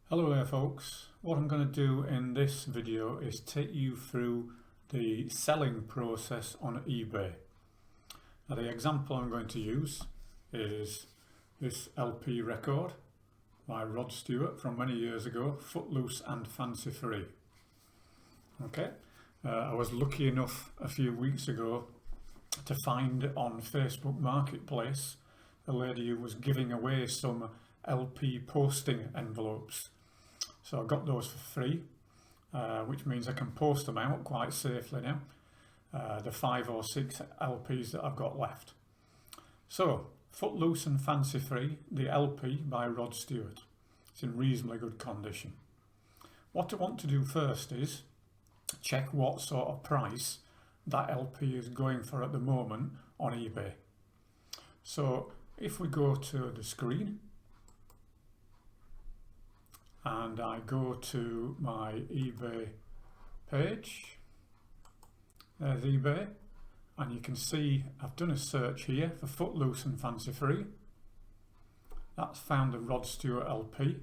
Hello there folks, what I'm going to do in this video is take you through the selling process on eBay. Now the example I'm going to use is this LP record by Rod Stewart from many years ago, Footloose and Fancy Free. Okay, I was lucky enough a few weeks ago to find on Facebook Marketplace a lady who was giving away some LP posting envelopes. So I got those for free, which means I can post them out quite safely now, the 5 or 6 LPs that I've got left. So, Footloose and Fancy Free, the LP by Rod Stewart. It's in reasonably good condition. What I want to do first is check what sort of price that LP is going for at the moment on eBay. So, if we go to the screen, and I go to my eBay page, there's eBay, and you can see I've done a search here for Footloose and Fancy Free. That's found the Rod Stewart LP.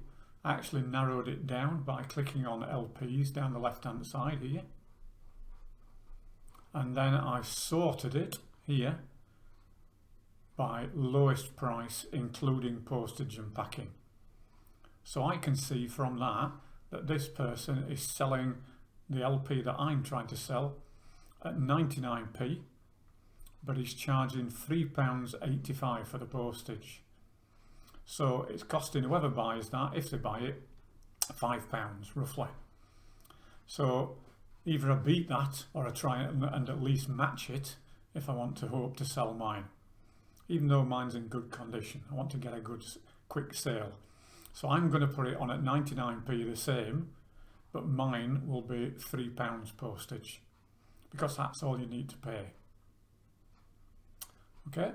I actually narrowed it down by clicking on LPs down the left hand side here, and then I sorted it here by lowest price including postage and packing. So I can see from that this person is selling the LP that I'm trying to sell at 99p, but he's charging £3.85 for the postage. So it's costing whoever buys that, if they buy it, £5 roughly. So either I beat that or I try and at least match it if I want to hope to sell mine. Even though mine's in good condition, I want to get a good quick sale. So I'm going to put it on at 99p the same, but mine will be £3 postage, because that's all you need to pay. Okay,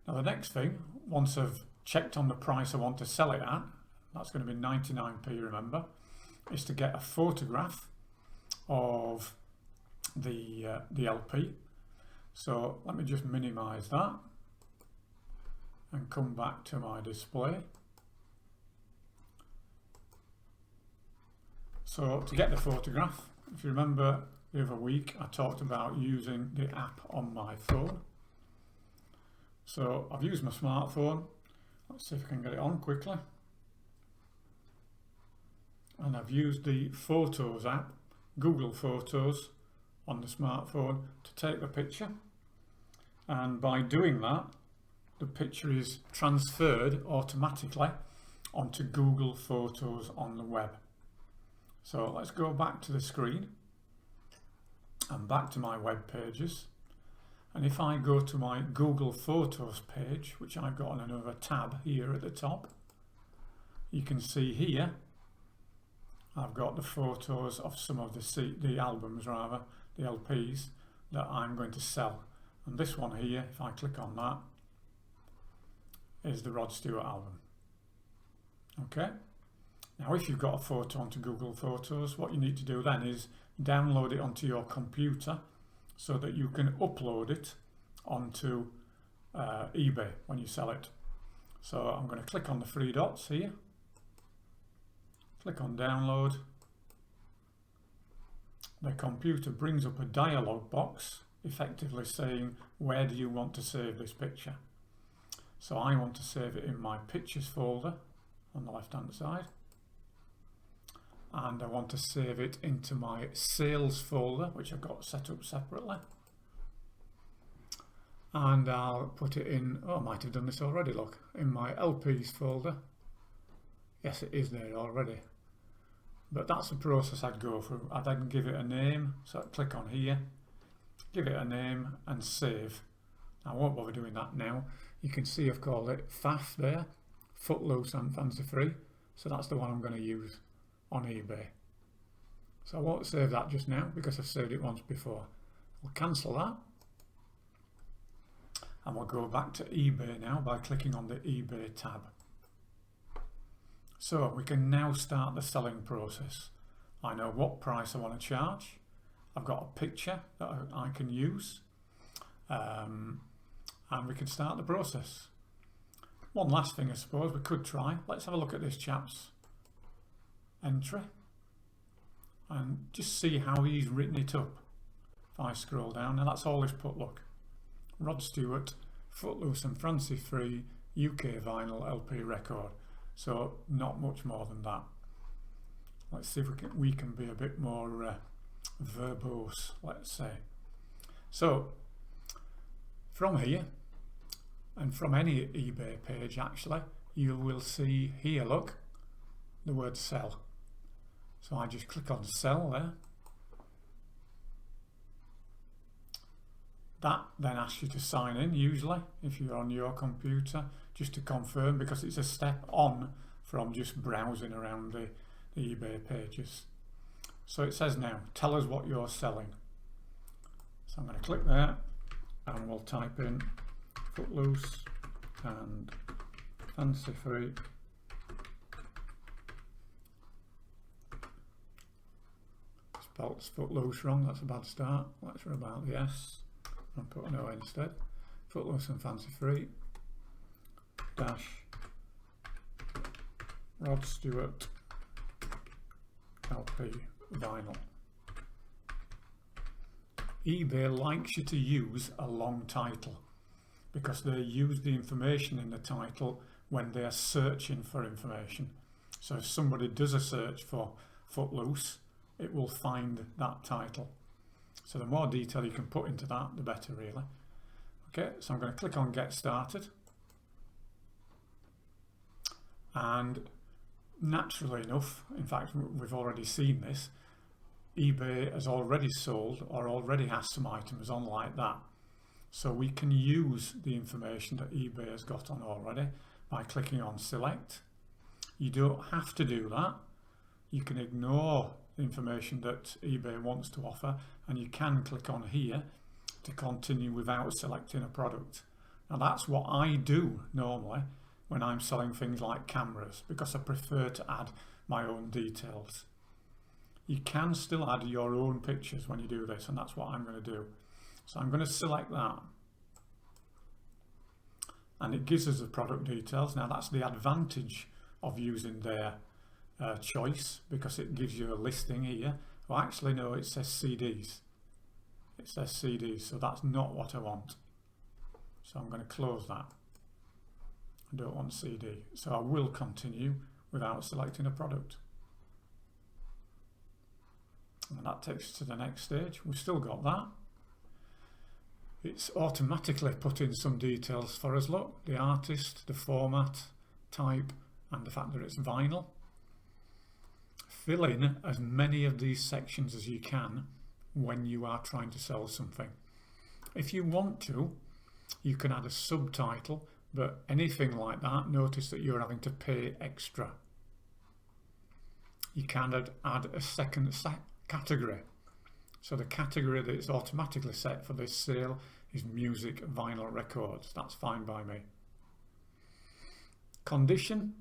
now the next thing, once I've checked on the price I want to sell it at, that's going to be 99p remember, is to get a photograph of the LP. So let me just minimise that and come back to my display. So to get the photograph, if you remember the other week I talked about using the app on my phone. So I've used my smartphone. Let's see if I can get it on quickly. And I've used the Photos app, Google Photos, on the smartphone to take the picture. And by doing that, the picture is transferred automatically onto Google Photos on the web. So let's go back to the screen and back to my web pages, and if I go to my Google Photos page, which I've got on another tab here at the top, you can see here I've got the photos of some of the albums, rather, the LPs that I'm going to sell. And this one here, if I click on that, is the Rod Stewart album. Okay. Now if you've got a photo onto Google Photos, what you need to do then is download it onto your computer so that you can upload it onto eBay when you sell it. So I'm going to click on the 3 dots here, click on download. The computer brings up a dialog box effectively saying, where do you want to save this picture? So I want to save it in my pictures folder on the left hand side. And I want to save it into my sales folder, which I've got set up separately. And I'll put it in, oh, I might have done this already, look, in my LPs folder. Yes, it is there already. But that's the process I'd go through. I'd then give it a name, so I'd click on here, give it a name and save. I won't bother doing that now. You can see I've called it FAF there, Footloose and Fancy Free. So that's the one I'm going to use on eBay. So I won't save that just now because I've saved it once before. We'll cancel that, and we'll go back to eBay now by clicking on the eBay tab. So we can now start the selling process. I know what price I want to charge. I've got a picture that I can use, and we can start the process. One last thing I suppose we could try. Let's have a look at this chap's entry and just see how he's written it up. If I scroll down, now that's all he's put, look. Rod Stewart, Footloose and Fancy Free UK vinyl LP record. So not much more than that. Let's see if we can be a bit more verbose, let's say. So from here, and from any eBay page actually, you will see here, look, the word sell. So I just click on sell there. That then asks you to sign in, usually, if you're on your computer, just to confirm, because it's a step on from just browsing around the eBay pages. So it says now, tell us what you're selling. So I'm going to click there and we'll type in Footloose and Fancy Free. Spelt Footloose wrong, that's a bad start. Let's rub out the S and put an O instead. Footloose and Fancy Free dash Rod Stewart LP vinyl. eBay likes you to use a long title because they use the information in the title when they are searching for information. So if somebody does a search for Footloose, it will find that title. So the more detail you can put into that, the better, really. Okay, so I'm going to click on Get Started. And naturally enough, in fact, we've already seen this, eBay has already sold or already has some items on like that. So we can use the information that eBay has got on already by clicking on Select. You don't have to do that. You can ignore the information that eBay wants to offer, and you can click on here to continue without selecting a product. Now that's what I do normally when I'm selling things like cameras, because I prefer to add my own details. You can still add your own pictures when you do this, and that's what I'm going to do. So I'm going to select that, and it gives us the product details. Now that's the advantage of using their choice, because it gives you a listing here. Well, actually no, it says CDs. It says CDs, so that's not what I want. So I'm going to close that. I don't want CD, so I will continue without selecting a product. And that takes us to the next stage. We've still got that. It's automatically put in some details for us. Look, the artist, the format, type, and the fact that it's vinyl. Fill in as many of these sections as you can when you are trying to sell something. If you want to, you can add a subtitle, but anything like that, notice that you're having to pay extra. You can add a second category. So the category that is automatically set for this sale is music vinyl records. That's fine by me. Condition,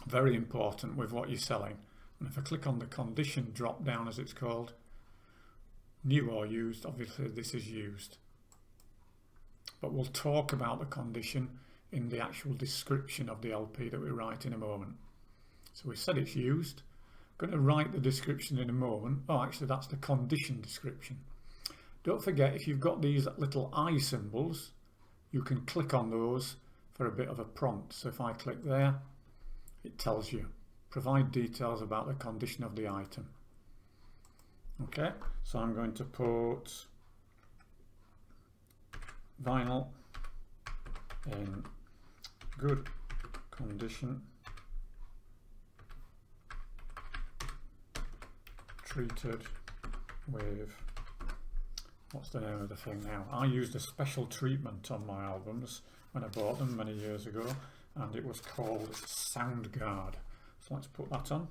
very important with what you're selling. And if I click on the condition drop down, as it's called, new or used, obviously this is used. But we'll talk about the condition in the actual description of the LP that we write in a moment. So we said it's used. I'm going to write the description in a moment. Oh, actually that's the condition description. Don't forget, if you've got these little eye symbols, you can click on those for a bit of a prompt. So if I click there, it tells you, provide details about the condition of the item. Okay, so I'm going to put vinyl in good condition, treated with, what's the name of the thing now? I used a special treatment on my albums when I bought them many years ago, and it was called Sound Guard. So let's put that on.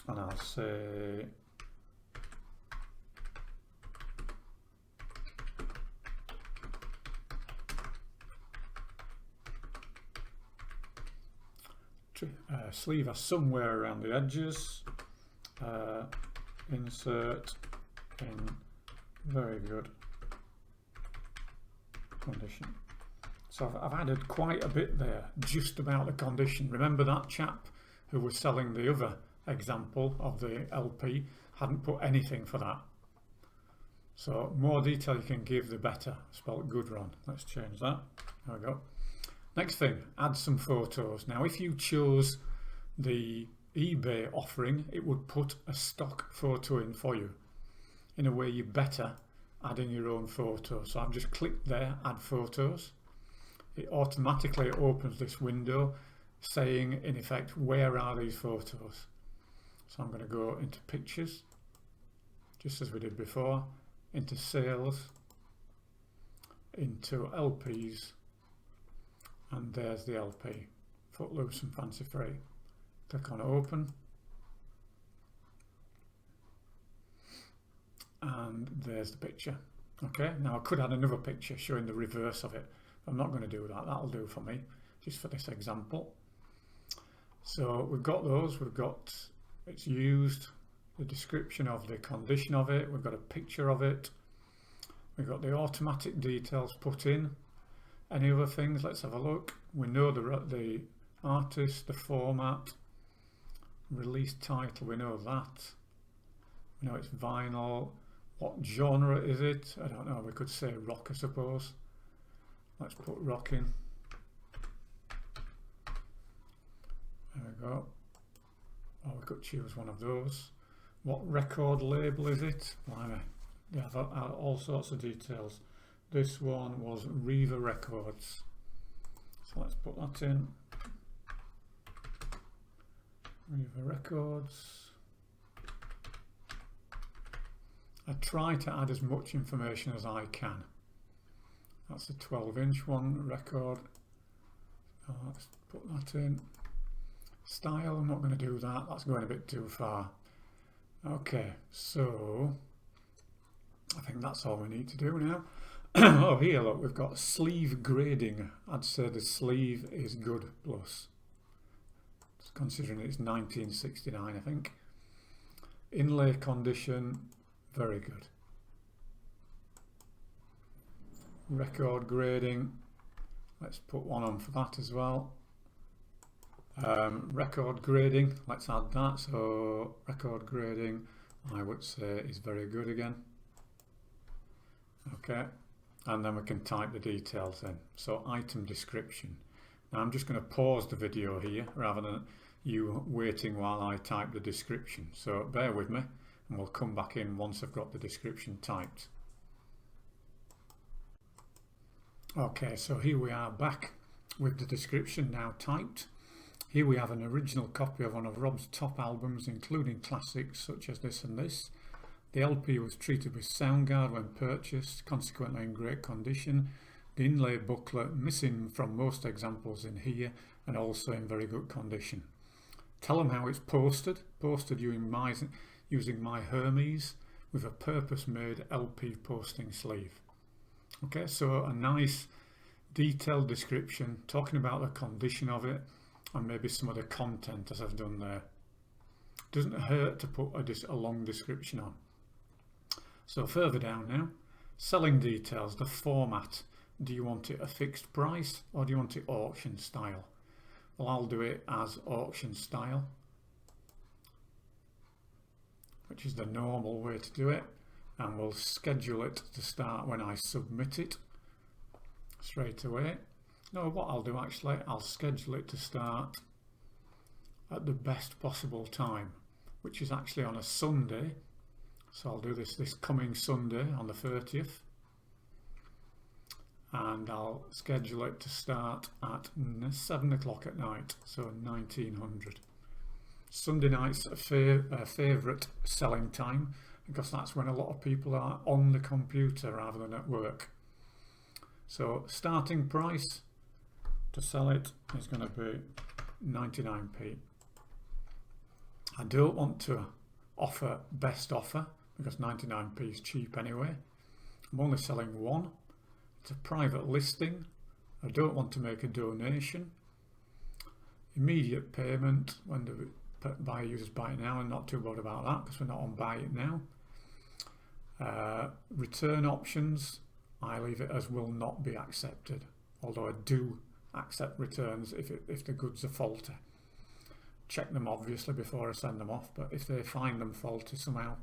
And I'll say sleeve are somewhere around the edges, insert in very good condition. So I've added quite a bit there just about the condition. Remember that chap who was selling the other example of the LP hadn't put anything for that. So more detail you can give, the better. Spelled good, Ron. Let's change that. There we go. Next thing, add some photos. Now if you chose the eBay offering, it would put a stock photo in for you. In a way, you're better adding your own photos. So I've just clicked there, add photos. It automatically opens this window saying, in effect, where are these photos? So I'm going to go into pictures, just as we did before, into sales, into LPs, and there's the LP, Footloose and Fancy Free. Click on open, and there's the picture. Okay, now I could add another picture showing the reverse of it. I'm not going to do that. That'll do for me, just for this example. So we've got those. We've got it's used, the description of the condition of it. We've got a picture of it. We've got the automatic details put in. Any other things? Let's have a look. We know the artist, the format, release title. We know that. We know it's vinyl. What genre is it? I don't know. We could say rock, I suppose. Let's put rock in. There we go. Or we could choose one of those. What record label is it? Blimey. They have all sorts of details. This one was Riva Records. So let's put that in. Riva Records. I try to add as much information as I can. That's a 12-inch one, record. Let's put that in. Style, I'm not going to do that. That's going a bit too far. Okay, so I think that's all we need to do now. Oh, here, look, we've got sleeve grading. I'd say the sleeve is good plus. Considering it's 1969, I think. Inlay condition, very good. Record grading, let's put one on for that as well. Record grading, let's add that. So record grading, I would say, is very good again. Okay, and then we can type the details in. So item description. Now I'm just going to pause the video here rather than you waiting while I type the description. So bear with me and we'll come back in once I've got the description typed. Okay, so here we are back with the description now typed. Here we have an original copy of one of Rob's top albums, including classics such as this and this. The LP was treated with Soundguard when purchased, consequently in great condition. The inlay booklet missing from most examples in here and also in very good condition. Tell them how it's posted using my Hermes with a purpose-made LP posting sleeve. Okay, so a nice detailed description talking about the condition of it and maybe some of the content as I've done there. Doesn't hurt to put a long description on. So further down now, selling details, the format. Do you want it a fixed price or do you want it auction style? Well, I'll do it as auction style, which is the normal way to do it, and we'll schedule it to start when I submit it straight away. No, what I'll do actually, I'll schedule it to start at the best possible time, which is actually on a Sunday. So I'll do this coming Sunday on the 30th. And I'll schedule it to start at 7 o'clock at night, so 1900. Sunday night's a favourite selling time because that's when a lot of people are on the computer rather than at work. So starting price to sell it is going to be 99p. I don't want to offer best offer because 99p is cheap anyway. I'm only selling one. It's a private listing. I don't want to make a donation. Immediate payment, when do we buyer users buy it now, and not too bothered about that because we're not on buy it now. Return options, I leave it as will not be accepted, although I do accept returns if the goods are faulty. Check them obviously before I send them off, but if they find them faulty somehow,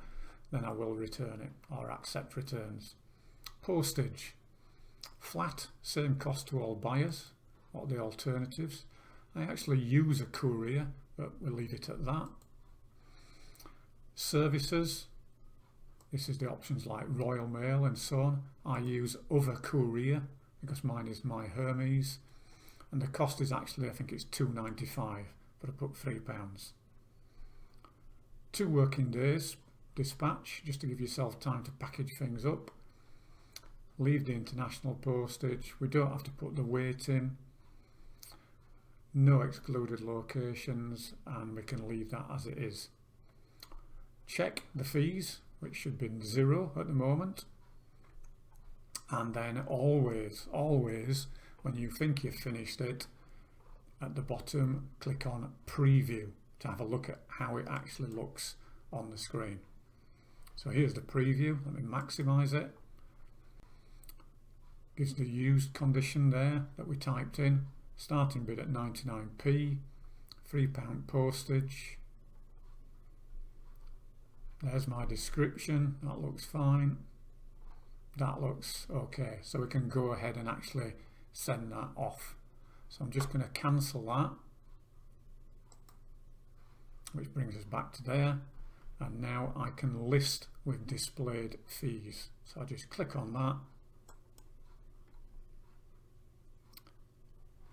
then I will return it or accept returns. Postage, flat, same cost to all buyers. What are the alternatives? I actually use a courier, but we'll leave it at that. Services, this is the options like Royal Mail and so on. I use other courier because mine is My Hermes, and the cost is actually, I think it's £2.95, but I put £3. 2 working days dispatch, just to give yourself time to package things up. Leave the international postage. We don't have to put the weight in. No excluded locations, and we can leave that as it is. Check the fees, which should be 0 at the moment. And then always when you think you've finished it, at the bottom click on preview to have a look at how it actually looks on the screen. So here's the preview. Let me maximize it. Gives the used condition there that we typed in. Starting bid at 99p, £3 postage. There's my description. That looks fine. That looks okay. So we can go ahead and actually send that off. So I'm just going to cancel that, which brings us back to there. And now I can list with displayed fees. So I just click on that.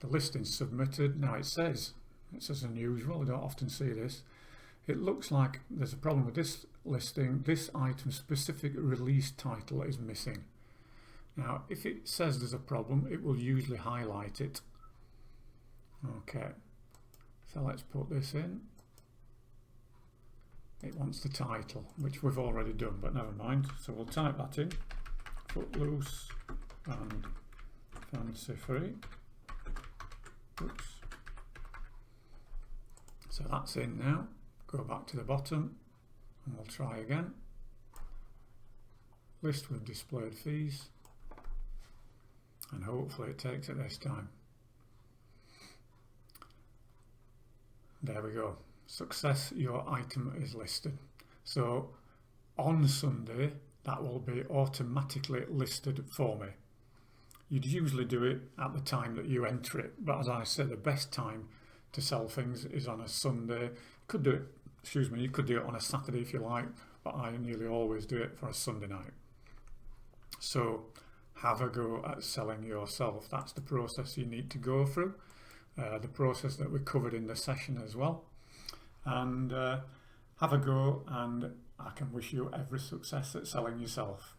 The listing submitted. Now it says unusual, I don't often see this. It looks like there's a problem with this listing. This item specific release title is missing. Now if it says there's a problem, it will usually highlight it. Okay, so let's put this in. It wants the title, which we've already done, but never mind. So we'll type that in. Footloose and fancy free. Oops. So that's in now. Go back to the bottom and we'll try again. List with displayed fees, and hopefully it takes it this time. There we go. Success, your item is listed. So on Sunday that will be automatically listed for me. You'd usually do it at the time that you enter it, but as I said, the best time to sell things is on a Sunday. You could do it on a Saturday if you like, but I nearly always do it for a Sunday night. So have a go at selling yourself. That's the process you need to go through, the process that we covered in the session as well. And have a go, and I can wish you every success at selling yourself.